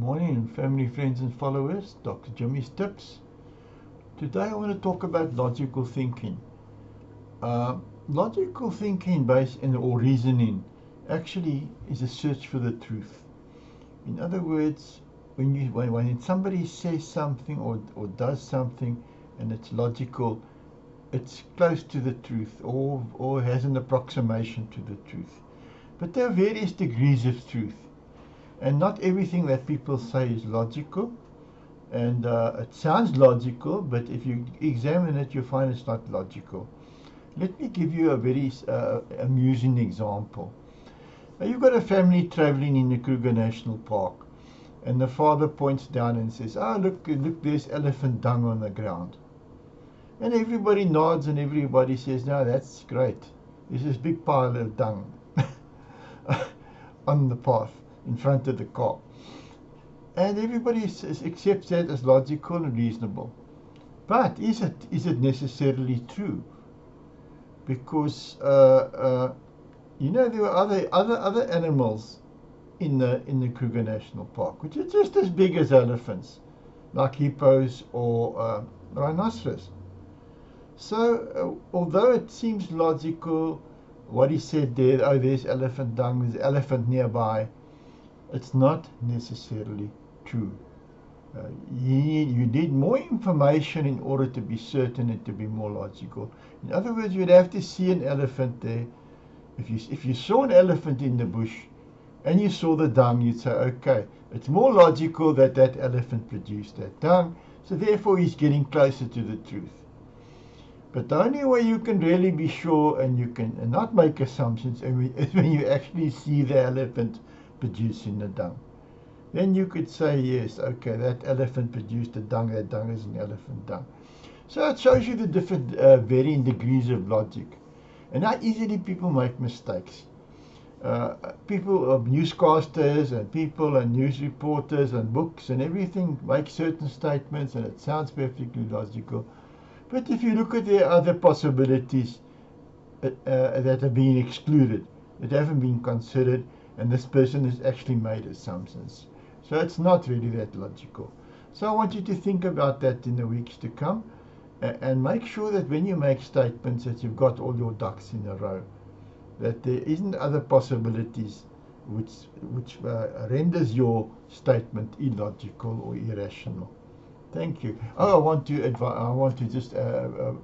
Morning, family, friends, and followers. Dr. Jimmy's Tips. Today I want to talk about logical thinking. Logical thinking based in or reasoning actually is a search for the truth. In other words, when somebody says something or does something and it's logical, it's close to the truth or has an approximation to the truth. But there are various degrees of truth. And not everything that people say is logical. And it sounds logical, but if you examine it, you find it's not logical. Let me give you a very amusing example. Now, you've got a family traveling in the Kruger National Park, and the father points down and says, look, there's elephant dung on the ground. And everybody nods and everybody says, no, that's great. There's this big pile of dung on the path in front of the car. And everybody accepts that as logical and reasonable. But is it necessarily true? Because there were other animals in the Kruger National Park, which are just as big as elephants, like hippos or rhinoceros. So although it seems logical, what he said there, there's elephant dung, there's an elephant nearby, it's not necessarily true. You need more information in order to be certain and to be more logical. In other words, you'd have to see an elephant there. If you saw an elephant in the bush and you saw the dung, you'd say, okay, it's more logical that that elephant produced that dung, so therefore he's getting closer to the truth. But the only way you can really be sure and you can not make assumptions is when you actually see the elephant producing the dung. Then you could say, yes, okay, that elephant produced the dung, that dung is an elephant dung. So it shows you the different varying degrees of logic and how easily people make mistakes. People, newscasters and people and news reporters and books and everything make certain statements and it sounds perfectly logical. But if you look at the other possibilities that have been excluded, that haven't been considered, and this person has actually made assumptions. So it's not really that logical. So I want you to think about that in the weeks to come and make sure that when you make statements that you've got all your ducks in a row, that there isn't other possibilities which renders your statement illogical or irrational. Thank you. I want to just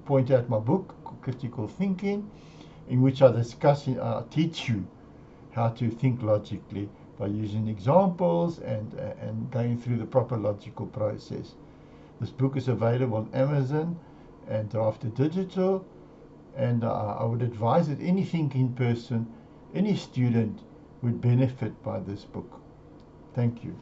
point out my book, Critical Thinking, in which I teach you how to think logically by using examples and going through the proper logical process. This book is available on Amazon and Drafted Digital, and I would advise that any thinking person, any student would benefit by this book. Thank you.